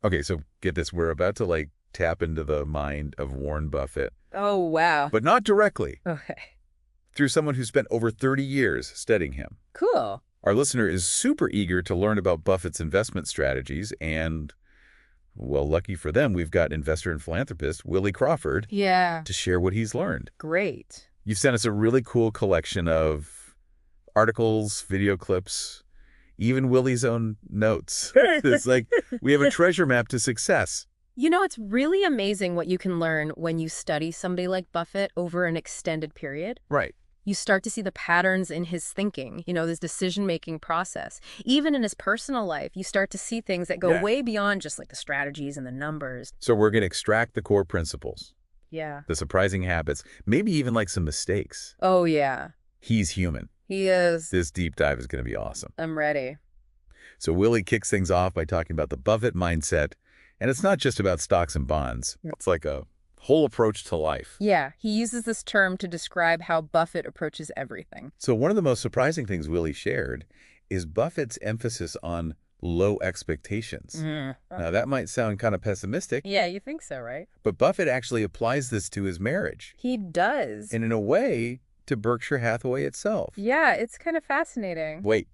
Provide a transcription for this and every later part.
Okay, so get this. We're about to like tap into the mind of Warren Buffett, Oh, wow. but not directly, Okay. through someone who spent over 30 years studying him. Cool. Our listener is super eager to learn about Buffett's investment strategies, and, well, lucky for them, we've got investor and philanthropist Willie Crawford Yeah. to share what he's learned. Great. You've sent us a really cool collection of articles, video clips, even Willie's own notes. It's like we have a treasure map to success. You know, it's really amazing what you can learn when you study somebody like Buffett over an extended period. Right. You start to see the patterns in his thinking, this decision-making process. Even in his personal life, you start to see things that go way beyond just like the strategies and the numbers. So we're going to extract the core principles, Yeah. the surprising habits, maybe even like some mistakes. Oh, yeah. He's human. He is. This deep dive is going to be awesome. I'm ready. So Willie kicks things off by talking about the Buffett mindset. And it's not just about stocks and bonds. It's like a whole approach to life. Yeah, he uses this term to describe how Buffett approaches everything. So one of the most surprising things Willie shared is Buffett's emphasis on low expectations. Now, that might sound kind of pessimistic. Yeah, you think so, right? But Buffett actually applies this to his marriage. He does. And in a way, to Berkshire Hathaway itself. Yeah, it's kind of fascinating. Wait,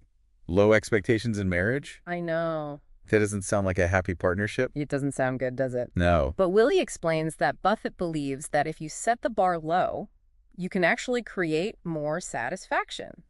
low expectations in marriage? I know. That doesn't sound like a happy partnership. It doesn't sound good, does it? No. But Willie explains that Buffett believes that if you set the bar low, you can actually create more satisfaction.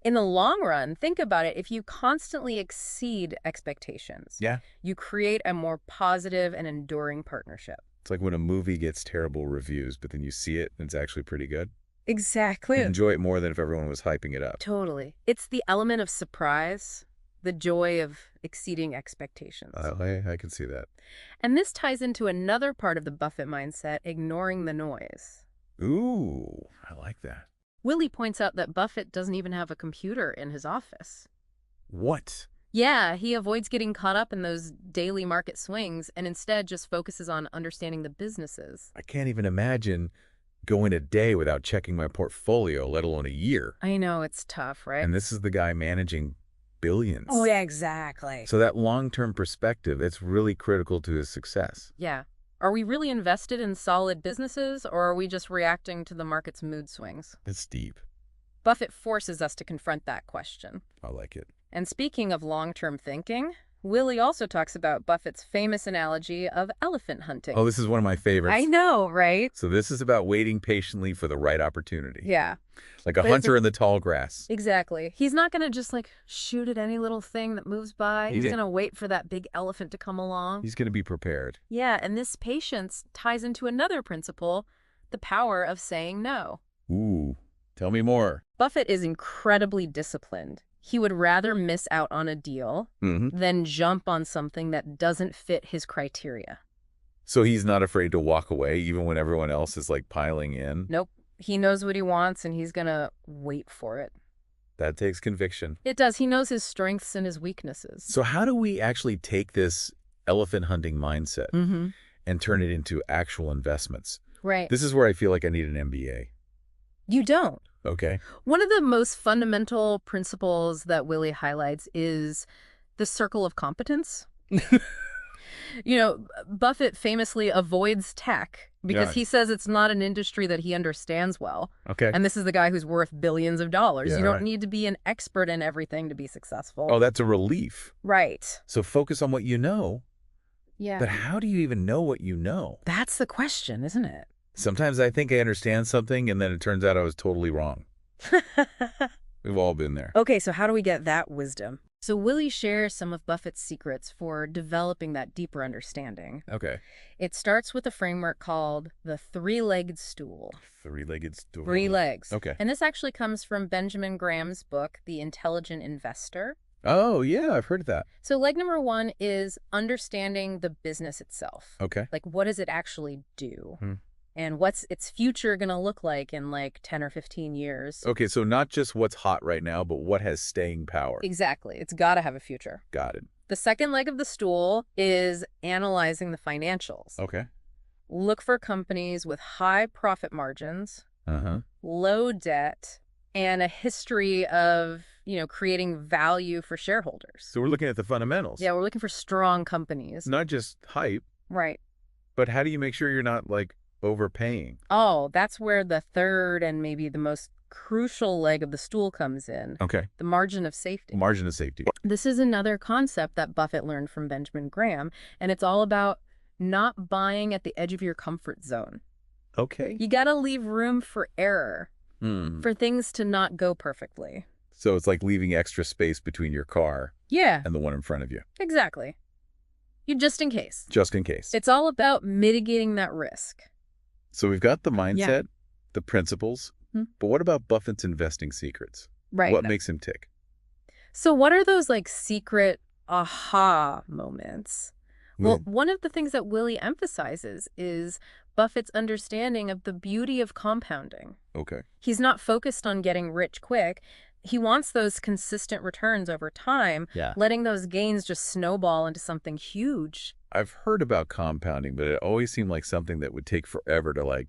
In the long run, think about it. If you constantly exceed expectations, you create a more positive and enduring partnership. It's like when a movie gets terrible reviews, but then you see it and it's actually pretty good. Exactly. You enjoy it more than if everyone was hyping it up. Totally. It's the element of surprise, the joy of exceeding expectations. I can see that. And this ties into another part of the Buffett mindset, ignoring the noise. Ooh, I like that. Willie points out that Buffett doesn't even have a computer in his office. What? Yeah, he avoids getting caught up in those daily market swings and instead just focuses on understanding the businesses. I can't even imagine going a day without checking my portfolio, let alone a year. I know, it's tough, right? And this is the guy managing billions. Oh, yeah, exactly. So that long-term perspective, it's really critical to his success. Yeah. Are we really invested in solid businesses, or are we just reacting to the market's mood swings? It's deep. Buffett forces us to confront that question. I like it. And speaking of long-term thinking, Willie also talks about Buffett's famous analogy of elephant hunting. Oh, this is one of my favorites. I know, right? So this is about waiting patiently for the right opportunity. Yeah. Like a hunter in the tall grass. Exactly. He's not going to just shoot at any little thing that moves by. He's going to wait for that big elephant to come along. He's going to be prepared. Yeah, and this patience ties into another principle, the power of saying no. Ooh, tell me more. Buffett is incredibly disciplined. He would rather miss out on a deal than jump on something that doesn't fit his criteria. So he's not afraid to walk away even when everyone else is piling in? Nope. He knows what he wants and he's going to wait for it. That takes conviction. It does. He knows his strengths and his weaknesses. So how do we actually take this elephant hunting mindset and turn it into actual investments? Right. This is where I feel like I need an MBA. You don't. Okay. One of the most fundamental principles that Willie highlights is the circle of competence. Buffett famously avoids tech because he says it's not an industry that he understands well. Okay. And this is the guy who's worth billions of dollars. You don't need to be an expert in everything to be successful. Oh, that's a relief. Right. So focus on what you know. Yeah. But how do you even know what you know? That's the question, isn't it? Sometimes I think I understand something, and then it turns out I was totally wrong. We've all been there. Okay, so how do we get that wisdom? So Willie shares some of Buffett's secrets for developing that deeper understanding. Okay. It starts with a framework called the three-legged stool. Three-legged stool. 3 legs. Okay. And this actually comes from Benjamin Graham's book, The Intelligent Investor. Oh, yeah, I've heard of that. So leg number 1 is understanding the business itself. Okay. Like, what does it actually do? And what's its future going to look like in 10 or 15 years? Okay, so not just what's hot right now, but what has staying power. Exactly. It's got to have a future. Got it. The second leg of the stool is analyzing the financials. Okay. Look for companies with high profit margins, Uh-huh. low debt, and a history of creating value for shareholders. So we're looking at the fundamentals. Yeah, we're looking for strong companies. Not just hype, Right. but how do you make sure you're not, like, overpaying? Oh, that's where the third and maybe the most crucial leg of the stool comes in. Okay. The margin of safety. Margin of safety. This is another concept that Buffett learned from Benjamin Graham, and it's all about not buying at the edge of your comfort zone. Okay. You got to leave room for error, Hmm. for things to not go perfectly. So it's like leaving extra space between your car Yeah, and the one in front of you, exactly. Just in case. just in case. It's all about mitigating that risk. So we've got the mindset, the principles, but what about Buffett's investing secrets? Right. What makes him tick? So what are those secret aha moments? Well, one of the things that Willie emphasizes is Buffett's understanding of the beauty of compounding. Okay. He's not focused on getting rich quick. He wants those consistent returns over time, letting those gains just snowball into something huge. I've heard about compounding, but it always seemed like something that would take forever to,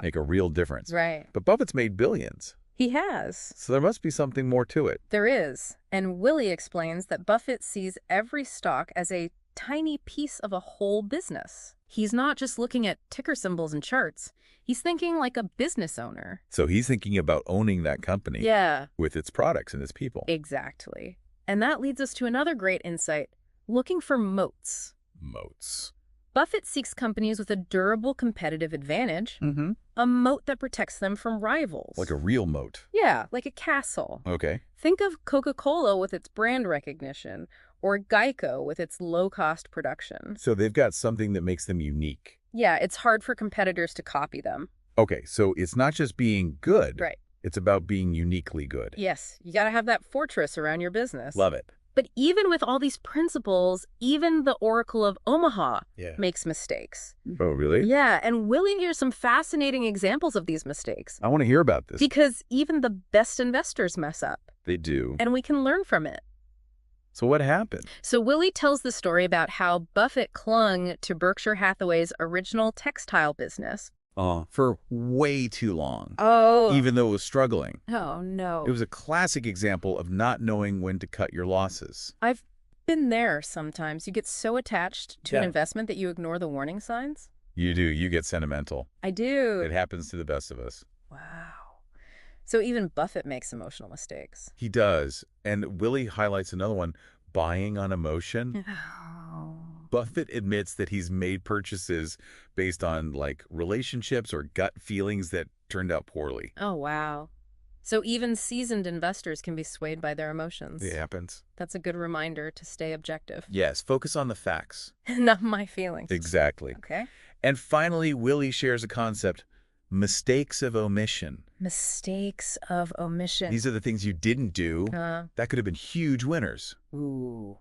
make a real difference. Right. But Buffett's made billions. He has. So there must be something more to it. There is. And Willie explains that Buffett sees every stock as a tiny piece of a whole business. He's not just looking at ticker symbols and charts. He's thinking like a business owner. So he's thinking about owning that company with its products and its people. Exactly. And that leads us to another great insight, looking for moats. Moats. Buffett seeks companies with a durable competitive advantage, Mm-hmm. a moat that protects them from rivals. Like a real moat. Yeah, like a castle. Okay. Think of Coca-Cola with its brand recognition, or Geico with its low-cost production. So they've got something that makes them unique. Yeah, it's hard for competitors to copy them. Okay, so it's not just being good. Right. It's about being uniquely good. Yes, you got to have that fortress around your business. Love it. But even with all these principles, even the Oracle of Omaha Yeah. makes mistakes. Oh, really? Yeah, and Willie hears some fascinating examples of these mistakes. I want to hear about this. Because even the best investors mess up. They do. And we can learn from it. So what happened? So Willie tells the story about how Buffett clung to Berkshire Hathaway's original textile business. For way too long. Oh. Even though it was struggling. Oh, no. It was a classic example of not knowing when to cut your losses. I've been there sometimes. You get so attached to an Yeah. investment that you ignore the warning signs. You do. You get sentimental. I do. It happens to the best of us. Wow. So even Buffett makes emotional mistakes. He does. And Willie highlights another one, buying on emotion. Oh. Buffett admits that he's made purchases based on relationships or gut feelings that turned out poorly. Oh, wow. So even seasoned investors can be swayed by their emotions. It happens. That's a good reminder to stay objective. Yes, focus on the facts. Not my feelings. Exactly. Okay. And finally, Willie shares a concept, mistakes of omission. Mistakes of omission. These are the things you didn't do. That could have been huge winners. Ooh,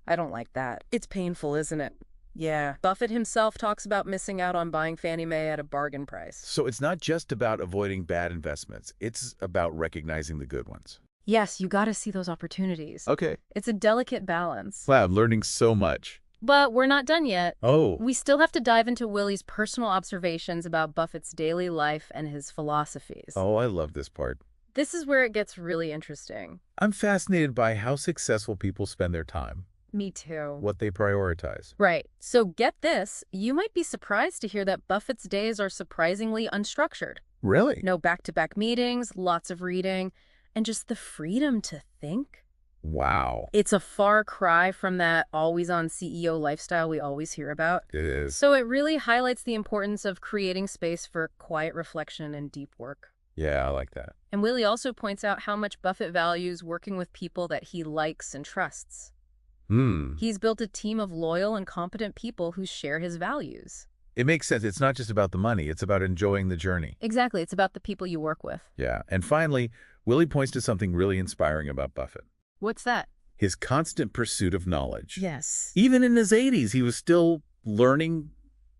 I don't like that. It's painful, isn't it? Yeah. Buffett himself talks about missing out on buying Fannie Mae at a bargain price. So it's not just about avoiding bad investments. It's about recognizing the good ones. Yes, you got to see those opportunities. Okay. It's a delicate balance. Wow, I'm learning so much. But we're not done yet. Oh. We still have to dive into Willie's personal observations about Buffett's daily life and his philosophies. Oh, I love this part. This is where it gets really interesting. I'm fascinated by how successful people spend their time, Me too. what they prioritize. Right. So get this. You might be surprised to hear that Buffett's days are surprisingly unstructured. Really? No back-to-back meetings, lots of reading, and just the freedom to think. Wow. It's a far cry from that always-on CEO lifestyle we always hear about. It is. So it really highlights the importance of creating space for quiet reflection and deep work. Yeah, I like that. And Willie also points out how much Buffett values working with people that he likes and trusts. He's built a team of loyal and competent people who share his values. It makes sense. It's not just about the money. It's about enjoying the journey. Exactly. It's about the people you work with. Yeah. And finally, Willie points to something really inspiring about Buffett. What's that? His constant pursuit of knowledge. Yes. Even in his 80s, he was still learning,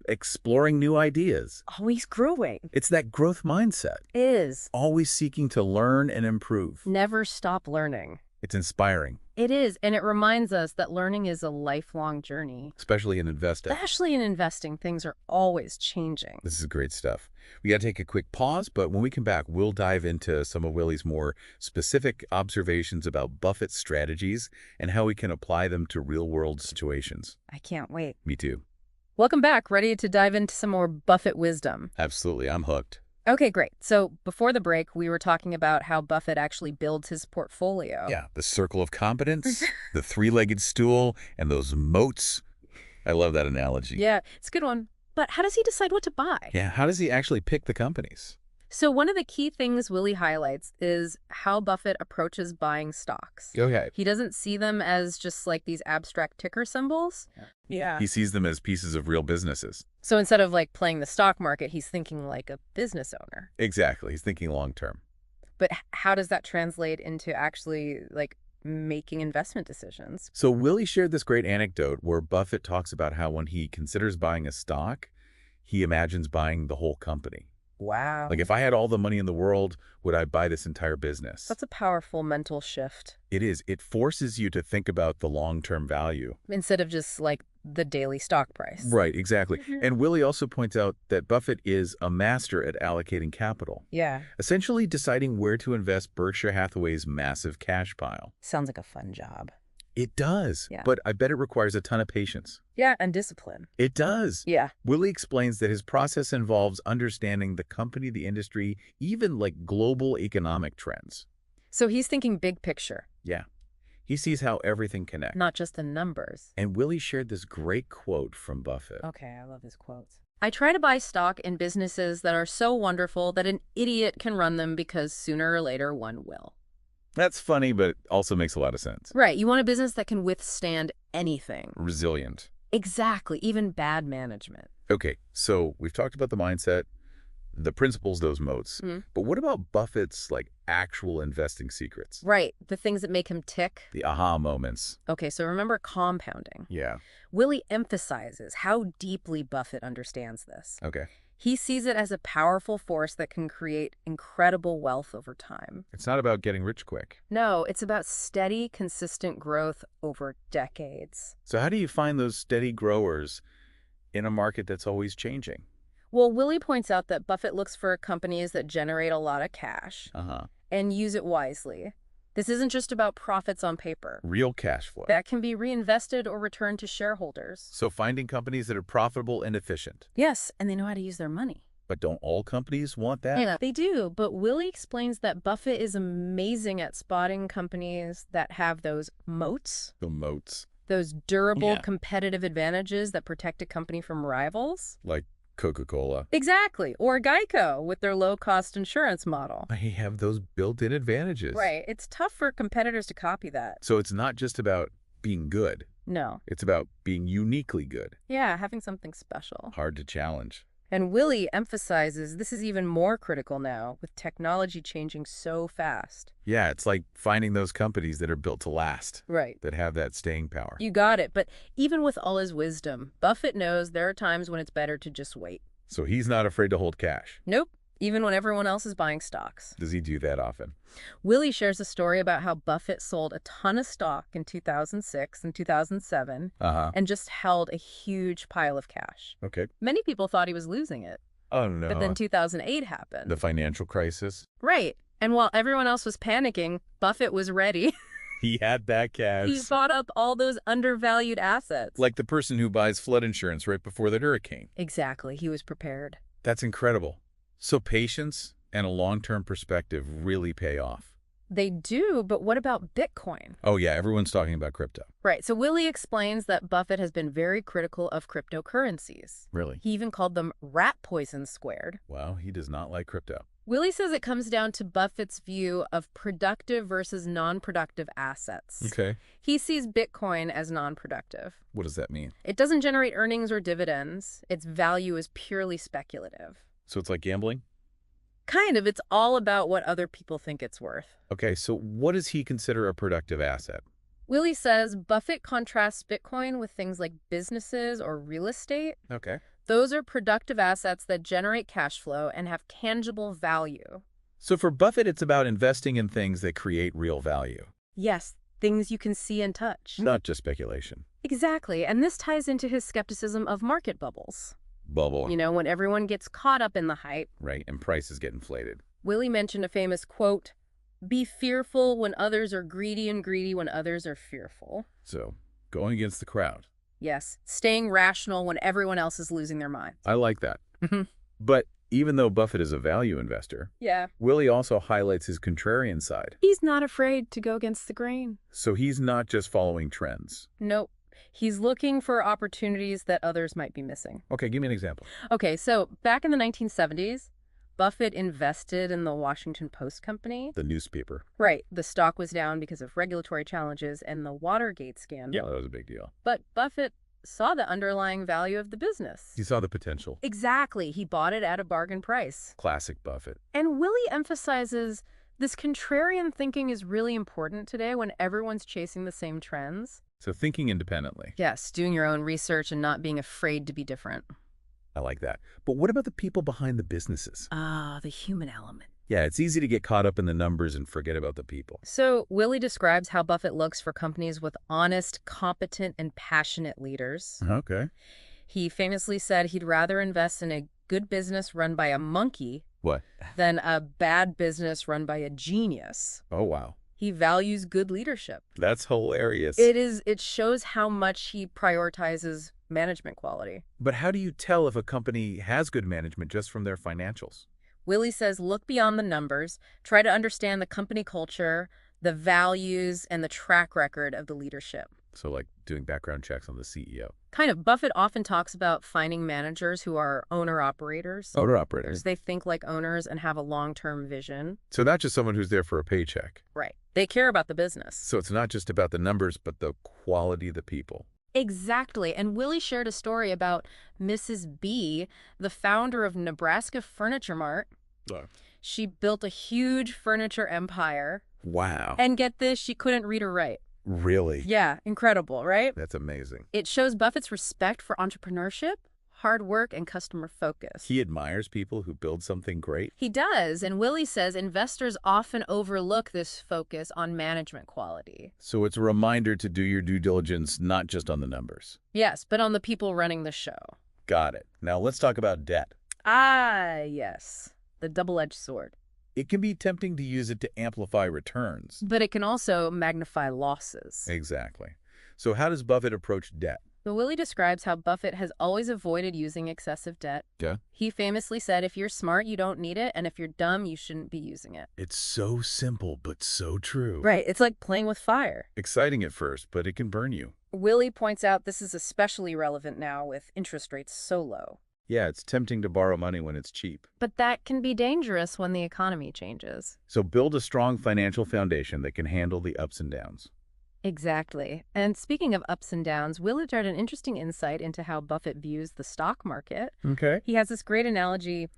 exploring new ideas. Always growing. It's that growth mindset. Is. Always seeking to learn and improve. Never stop learning. It's inspiring, It is, and it reminds us that learning is a lifelong journey. especially in investing. Especially in investing, things are always changing. This is great stuff. We got to take a quick pause, but when we come back, we'll dive into some of Willie's more specific observations about Buffett's strategies and how we can apply them to real-world situations. I can't wait. Me too. Welcome back. Ready to dive into some more Buffett wisdom? Absolutely. I'm hooked. Okay, great. So before the break, we were talking about how Buffett actually builds his portfolio. Yeah, the circle of competence, the three-legged stool, and those moats. I love that analogy. Yeah, it's a good one. But how does he decide what to buy? Yeah, how does he actually pick the companies? So one of the key things Willie highlights is how Buffett approaches buying stocks. Okay. He doesn't see them as just like these abstract ticker symbols. Yeah. He sees them as pieces of real businesses. So instead of like playing the stock market, he's thinking like a business owner. Exactly. He's thinking long-term. But how does that translate into actually like making investment decisions? So Willie shared this great anecdote where Buffett talks about how when he considers buying a stock, he imagines buying the whole company. Wow. Like, if I had all the money in the world, would I buy this entire business? That's a powerful mental shift. It is. It forces you to think about the long-term value. Instead of just like the daily stock price. Right, exactly. And Willie also points out that Buffett is a master at allocating capital, Yeah. essentially deciding where to invest Berkshire Hathaway's massive cash pile. Sounds like a fun job. It does, Yeah. but I bet it requires a ton of patience. Yeah, and discipline. It does. Yeah. Willie explains that his process involves understanding the company, the industry, even like global economic trends. So he's thinking big picture, Yeah. He sees how everything connects. not just the numbers. And Willie shared this great quote from Buffett. Okay, I love his quotes. I try to buy stock in businesses that are so wonderful that an idiot can run them because sooner or later one will. That's funny, but also makes a lot of sense. Right, you want a business that can withstand anything. Resilient. Exactly, even bad management. Okay, so we've talked about the mindset, the principles, those moats. But what about Buffett's like actual investing secrets? Right, the things that make him tick. The aha moments. Okay, so remember compounding. Yeah. Willie emphasizes how deeply Buffett understands this. Okay. He sees it as a powerful force that can create incredible wealth over time. It's not about getting rich quick. No, it's about steady, consistent growth over decades. So how do you find those steady growers in a market that's always changing? Well, Willie points out that Buffett looks for companies that generate a lot of cash and use it wisely. This isn't just about profits on paper. Real cash flow. That can be reinvested or returned to shareholders. So finding companies that are profitable and efficient. Yes, and they know how to use their money. But don't all companies want that? Yeah, they do, but Willie explains that Buffett is amazing at spotting companies that have those moats. The moats. Those durable competitive advantages that protect a company from rivals. Like Coca-Cola. Exactly. Or Geico with their low-cost insurance model. They have those built-in advantages. Right. It's tough for competitors to copy that. So it's not just about being good. No. It's about being uniquely good. Yeah, having something special. Hard to challenge. And Willie emphasizes this is even more critical now with technology changing so fast. Yeah, it's like finding those companies that are built to last. Right. That have that staying power. You got it. But even with all his wisdom, Buffett knows there are times when it's better to just wait. So he's not afraid to hold cash. Nope. Even when everyone else is buying stocks. Does he do that often? Willie shares a story about how Buffett sold a ton of stock in 2006 and 2007 and just held a huge pile of cash. Okay. Many people thought he was losing it. Oh, no. But then 2008 happened. The financial crisis. Right. And while everyone else was panicking, Buffett was ready. He had that cash. He bought up all those undervalued assets. Like the person who buys flood insurance right before the hurricane. Exactly. He was prepared. That's incredible. So patience and a long-term perspective really pay off. They do, but what about Bitcoin? Oh, yeah, everyone's talking about crypto. Right. So Willie explains that Buffett has been very critical of cryptocurrencies. Really? He even called them rat poison squared. Wow, he does not like crypto. Willie says it comes down to Buffett's view of productive versus non-productive assets. Okay. He sees Bitcoin as non-productive. What does that mean? It doesn't generate earnings or dividends. Its value is purely speculative. So it's like gambling? Kind of. It's all about what other people think it's worth. Okay, so what does he consider a productive asset? Willie says Buffett contrasts Bitcoin with things like businesses or real estate. Okay. Those are productive assets that generate cash flow and have tangible value. So for Buffett, it's about investing in things that create real value. Yes, things you can see and touch. Not just speculation. Exactly, and this ties into his skepticism of market bubbles. Bubble. You know, when everyone gets caught up in the hype. Right, and prices get inflated. Willie mentioned a famous quote, "Be fearful when others are greedy and greedy when others are fearful." So, going against the crowd. Yes, staying rational when everyone else is losing their mind. I like that. Mhm. But even though Buffett is a value investor, Yeah. Willie also highlights his contrarian side. He's not afraid to go against the grain. So he's not just following trends. Nope. He's looking for opportunities that others might be missing. Okay, give me an example. Okay, so back in the 1970s, Buffett invested in the Washington Post Company. The newspaper. Right. The stock was down because of regulatory challenges and the Watergate scandal. Yeah, that was a big deal. But Buffett saw the underlying value of the business. He saw the potential. Exactly. He bought it at a bargain price. Classic Buffett. And Willie emphasizes this contrarian thinking is really important today when everyone's chasing the same trends. So thinking independently. Yes, doing your own research and not being afraid to be different. I like that. But what about the people behind the businesses? The human element. Yeah, it's easy to get caught up in the numbers and forget about the people. So Willie describes how Buffett looks for companies with honest, competent, and passionate leaders. Okay. He famously said he'd rather invest in a good business run by a monkey What? than a bad business run by a genius. Oh, wow. He values good leadership. That's hilarious. It shows how much he prioritizes management quality. But how do you tell if a company has good management just from their financials? Willie says look beyond the numbers, try to understand the company culture, the values, and the track record of the leadership. So like doing background checks on the CEO. Kind of, Buffett often talks about finding managers who are owner-operators. Owner-operators. Because they think like owners and have a long-term vision. So not just someone who's there for a paycheck. Right. They care about the business. So it's not just about the numbers, but the quality of the people. Exactly. And Willie shared a story about Mrs. B, the founder of Nebraska Furniture Mart. She built a huge furniture empire. Wow. And get this, she couldn't read or write. Really? Yeah, incredible, right? That's amazing. It shows Buffett's respect for entrepreneurship, hard work, and customer focus. He admires people who build something great. He does, and Willie says investors often overlook this focus on management quality. So it's a reminder to do your due diligence, not just on the numbers. Yes, but on the people running the show. Got it. Now let's talk about debt. Ah, yes. The double-edged sword. It can be tempting to use it to amplify returns. But it can also magnify losses. Exactly. So how does Buffett approach debt? So Willie describes how Buffett has always avoided using excessive debt. Yeah. He famously said, if you're smart, you don't need it, and if you're dumb, you shouldn't be using it. It's so simple, but so true. Right. It's like playing with fire. Exciting at first, but it can burn you. Willie points out this is especially relevant now with interest rates so low. Yeah, it's tempting to borrow money when it's cheap. But that can be dangerous when the economy changes. So build a strong financial foundation that can handle the ups and downs. Exactly. And speaking of ups and downs, Willie shared an interesting insight into how Buffett views the stock market. Okay. He has this great analogy.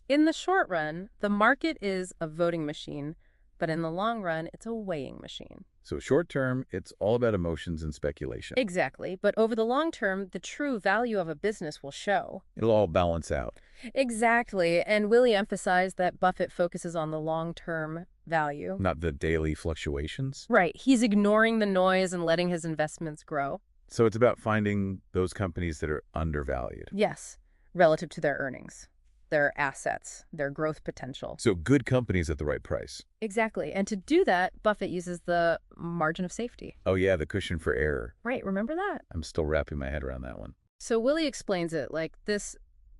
In the short run, the market is a voting machine, but in the long run, it's a weighing machine. So short term, it's all about emotions and speculation. Exactly. But over the long term, the true value of a business will show. It'll all balance out. Exactly. And Willie emphasized that Buffett focuses on the long-term value. Not the daily fluctuations. Right. He's ignoring the noise and letting his investments grow. So it's about finding those companies that are undervalued. Yes, relative to their earnings, their assets, their growth potential. So good companies at the right price. Exactly. And to do that, Buffett uses the margin of safety. Oh yeah, the cushion for error. Right. Remember that? I'm still wrapping my head around that one. So Willie explains it like this.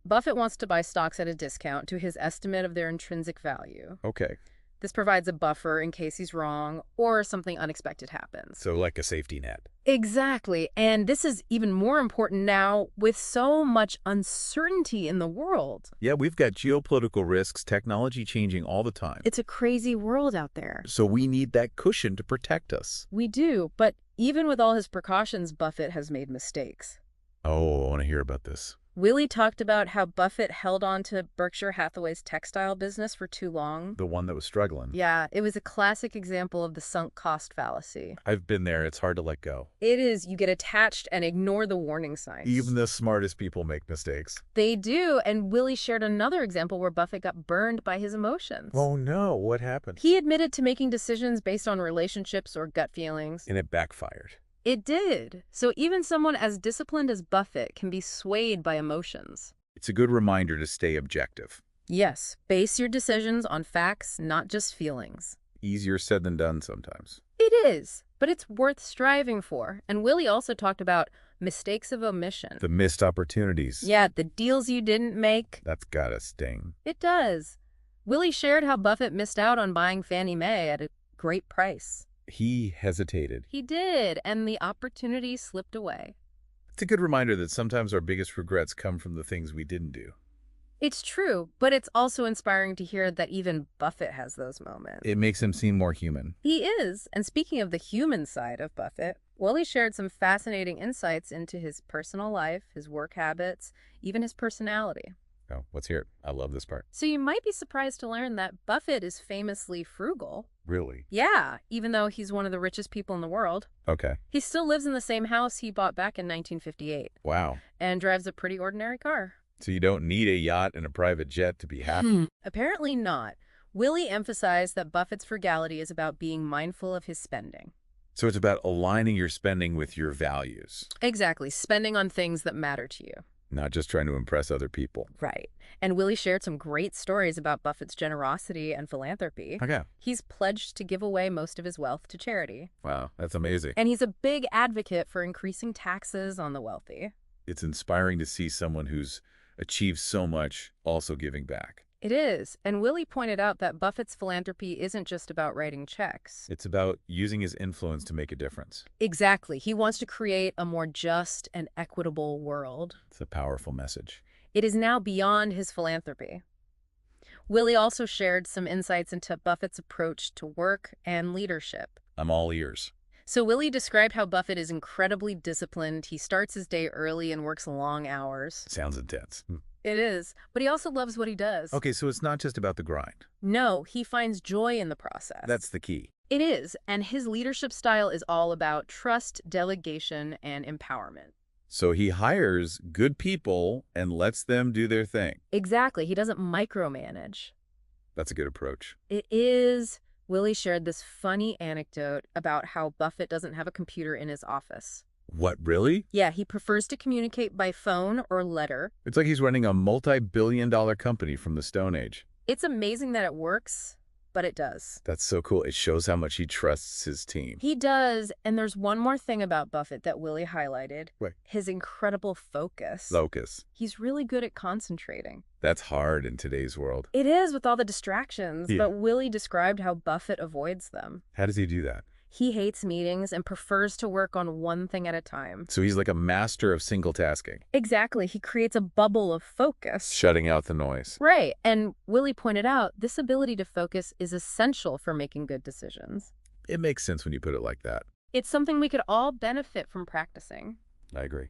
Buffett wants to buy stocks at a discount to his estimate of their intrinsic value. Okay. This provides a buffer in case he's wrong or something unexpected happens. So like a safety net. Exactly. And this is even more important now with so much uncertainty in the world. Yeah, we've got geopolitical risks, technology changing all the time. It's a crazy world out there. So we need that cushion to protect us. We do. But even with all his precautions, Buffett has made mistakes. Oh, I want to to hear about this. Willie talked about how Buffett held on to Berkshire Hathaway's textile business for too long. The one that was struggling. Yeah, it was a classic example of the sunk cost fallacy. I've been there. It's hard to let go. It is. You get attached and ignore the warning signs. Even the smartest people make mistakes. They do, and Willie shared another example where Buffett got burned by his emotions. Oh no, what happened? He admitted to making decisions based on relationships or gut feelings. And it backfired. It did. So even someone as disciplined as Buffett can be swayed by emotions. It's a good reminder to stay objective. Yes, base your decisions on facts, not just feelings. Easier said than done sometimes. It is, but it's worth striving for. And Willie also talked about mistakes of omission. The missed opportunities. Yeah, the deals you didn't make. That's gotta sting. It does. Willie shared how Buffett missed out on buying Fannie Mae at a great price. He hesitated. He did, and the opportunity slipped away. It's a good reminder that sometimes our biggest regrets come from the things we didn't do. It's true, but it's also inspiring to hear that even Buffett has those moments. It makes him seem more human. He is. And speaking of the human side of Buffett, Willie shared some fascinating insights into his personal life, his work habits, even his personality. Oh, let's hear it. I love this part. So you might be surprised to learn that Buffett is famously frugal. Really? Yeah, even though he's one of the richest people in the world. Okay. He still lives in the same house he bought back in 1958 Wow. and drives a pretty ordinary car. So you don't need a yacht and a private jet to be happy? Apparently not. Willie emphasized that Buffett's frugality is about being mindful of his spending. So it's about aligning your spending with your values, Exactly, spending on things that matter to you. not just trying to impress other people. Right. And Willie shared some great stories about Buffett's generosity and philanthropy. Okay. He's pledged to give away most of his wealth to charity. Wow, that's amazing. And he's a big advocate for increasing taxes on the wealthy. It's inspiring to see someone who's achieved so much also giving back. It is. And Willie pointed out that Buffett's philanthropy isn't just about writing checks. It's about using his influence to make a difference. Exactly. He wants to create a more just and equitable world. It's a powerful message. It is now beyond his philanthropy. Willie also shared some insights into Buffett's approach to work and leadership. I'm all ears. So Willie described how Buffett is incredibly disciplined. He starts his day early and works long hours. Sounds intense. It is, but he also loves what he does. Okay, so it's not just about the grind. No, he finds joy in the process. That's the key. It is, and his leadership style is all about trust, delegation, and empowerment. So he hires good people and lets them do their thing. Exactly. He doesn't micromanage. That's a good approach. It is. Willie shared this funny anecdote about how Buffett doesn't have a computer in his office. What, really? Yeah, he prefers to communicate by phone or letter. It's like he's running a multi-billion-dollar company from the Stone Age. It's amazing that it works, but it does. That's so cool. It shows how much he trusts his team. He does, and there's one more thing about Buffett that Willie highlighted. What? His incredible focus. Locus. He's really good at concentrating. That's hard in today's world. It is with all the distractions, Yeah. but Willie described how Buffett avoids them. How does he do that? He hates meetings and prefers to work on one thing at a time. So he's like a master of single tasking, Exactly. He creates a bubble of focus. shutting out the noise. Right. And Willie pointed out this ability to focus is essential for making good decisions. It makes sense when you put it like that. It's something we could all benefit from practicing. I agree.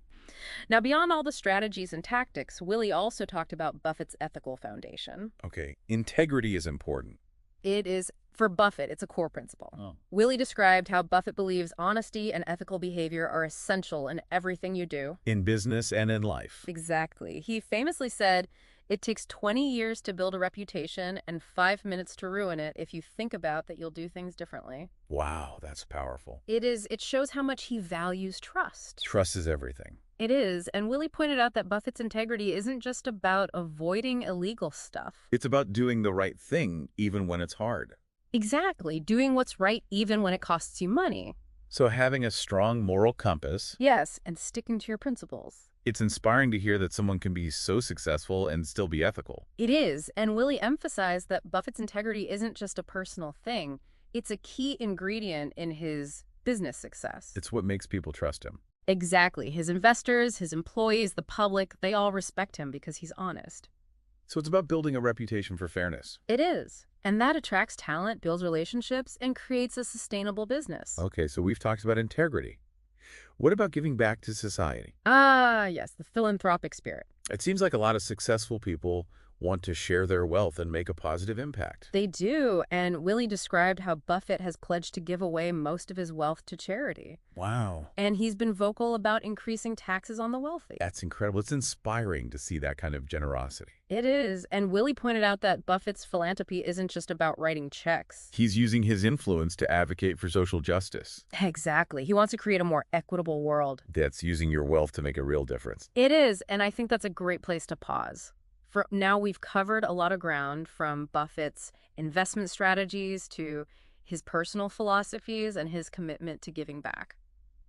Now, beyond all the strategies and tactics, Willie also talked about Buffett's ethical foundation. Okay, integrity is important. It is, for Buffett, it's a core principle. Oh. Willie described how Buffett believes honesty and ethical behavior are essential in everything you do. In business and in life. Exactly. He famously said, "It takes 20 years to build a reputation and 5 minutes to ruin it if you think about that you'll do things differently." Wow, that's powerful. It shows how much he values trust. Trust is everything. It is, and Willie pointed out that Buffett's integrity isn't just about avoiding illegal stuff. It's about doing the right thing even when it's hard. Exactly, doing what's right even when it costs you money. So having a strong moral compass, Yes, and sticking to your principles. it's inspiring to hear that someone can be so successful and still be ethical. It is, and Willie emphasized that Buffett's integrity isn't just a personal thing. It's a key ingredient in his business success. It's what makes people trust him. Exactly. His investors, his employees, the public, they all respect him because he's honest. So it's about building a reputation for fairness. It is. And that attracts talent, builds relationships, and creates a sustainable business. Okay, so we've talked about integrity. What about giving back to society? Ah, yes, the philanthropic spirit. It seems like a lot of successful people want to share their wealth and make a positive impact. They do, and Willie described how Buffett has pledged to give away most of his wealth to charity. Wow. And he's been vocal about increasing taxes on the wealthy. That's incredible. It's inspiring to see that kind of generosity. It is, and Willie pointed out that Buffett's philanthropy isn't just about writing checks. He's using his influence to advocate for social justice. Exactly. He wants to create a more equitable world. That's using your wealth to make a real difference. It is, and I think that's a great place to pause. For now, we've covered a lot of ground, from Buffett's investment strategies to his personal philosophies and his commitment to giving back.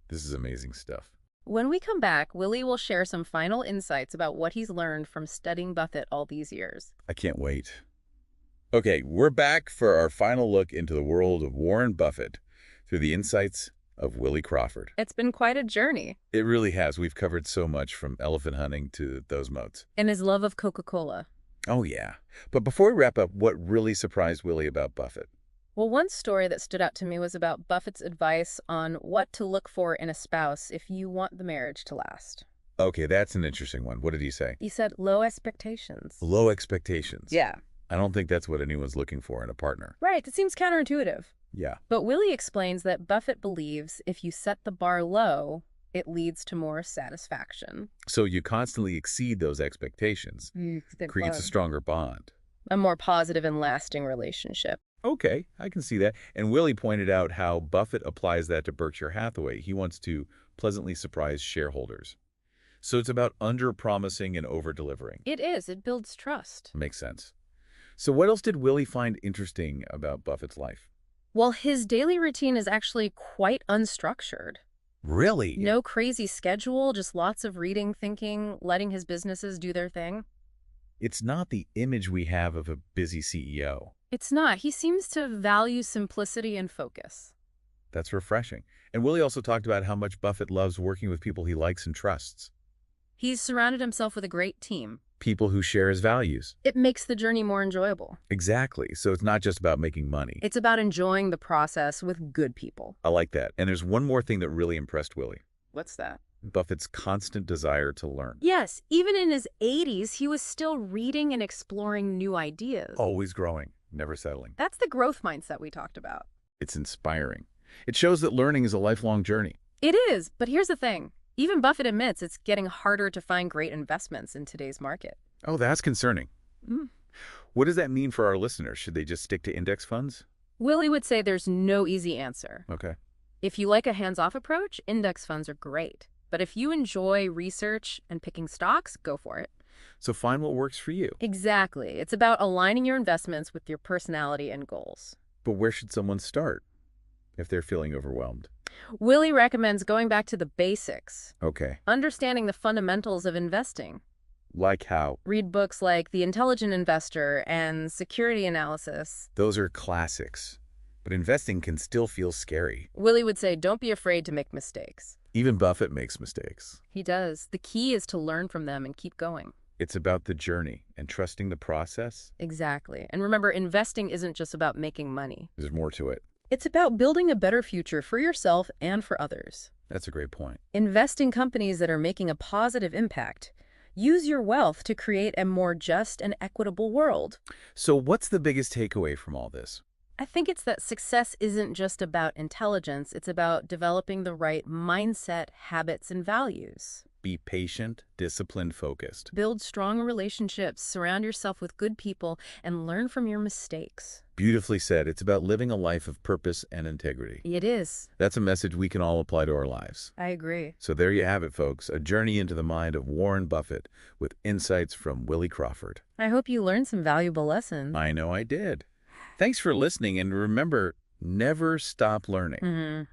This is amazing stuff. When we come back, Willie will share some final insights about what he's learned from studying Buffett all these years. I can't wait. Okay, we're back for our final look into the world of Warren Buffett through the insights of Willie Crawford. It's been quite a journey. It really has. We've covered so much, from elephant hunting to those moats. And his love of Coca-Cola. Oh, yeah. But before we wrap up, what really surprised Willie about Buffett? Well, one story that stood out to me was about Buffett's advice on what to look for in a spouse if you want the marriage to last. Okay, that's an interesting one. What did he say? He said low expectations. Low expectations. Yeah. I don't think that's what anyone's looking for in a partner. Right, it seems counterintuitive. Yeah. But Willie explains that Buffett believes if you set the bar low, it leads to more satisfaction. So you constantly exceed those expectations. Creates a stronger bond. A more positive and lasting relationship. Okay, I can see that. And Willie pointed out how Buffett applies that to Berkshire Hathaway. He wants to pleasantly surprise shareholders. So it's about under-promising and over-delivering. It is. It builds trust. Makes sense. So what else did Willie find interesting about Buffett's life? Well, his daily routine is actually quite unstructured. Really? No crazy schedule, just lots of reading, thinking, letting his businesses do their thing. It's not the image we have of a busy CEO. It's not. He seems to value simplicity and focus. That's refreshing. And Willie also talked about how much Buffett loves working with people he likes and trusts. He's surrounded himself with a great team. People who share his values. It makes the journey more enjoyable. Exactly. So it's not just about making money. It's about enjoying the process with good people. I like that. And there's one more thing that really impressed Willie. What's that? Buffett's constant desire to learn. Yes, even in his 80s, he was still reading and exploring new ideas. Always growing, never settling. That's the growth mindset we talked about. It's inspiring. It shows that learning is a lifelong journey. It is, but here's the thing. Even Buffett admits it's getting harder to find great investments in today's market. Oh, that's concerning. Mm. What does that mean for our listeners? Should they just stick to index funds? Willie would say there's no easy answer. Okay. If you like a hands-off approach, index funds are great. But if you enjoy research and picking stocks, go for it. So find what works for you. Exactly. It's about aligning your investments with your personality and goals. But where should someone start if they're feeling overwhelmed? Willie recommends going back to the basics. Okay. Understanding the fundamentals of investing. Like how? Read books like The Intelligent Investor and Security Analysis. Those are classics. But investing can still feel scary. Willie would say, don't be afraid to make mistakes. Even Buffett makes mistakes. He does. The key is to learn from them and keep going. It's about the journey and trusting the process. Exactly. And remember, investing isn't just about making money. There's more to it. It's about building a better future for yourself and for others. That's a great point. Invest in companies that are making a positive impact. Use your wealth to create a more just and equitable world. So what's the biggest takeaway from all this? I think it's that success isn't just about intelligence. It's about developing the right mindset, habits, and values. Be patient, disciplined, focused. Build strong relationships, surround yourself with good people, and learn from your mistakes. Beautifully said. It's about living a life of purpose and integrity. It is. That's a message we can all apply to our lives. I agree. So there you have it, folks. A journey into the mind of Warren Buffett with insights from Willie Crawford. I hope you learned some valuable lessons. I know I did. Thanks for listening, and remember, never stop learning.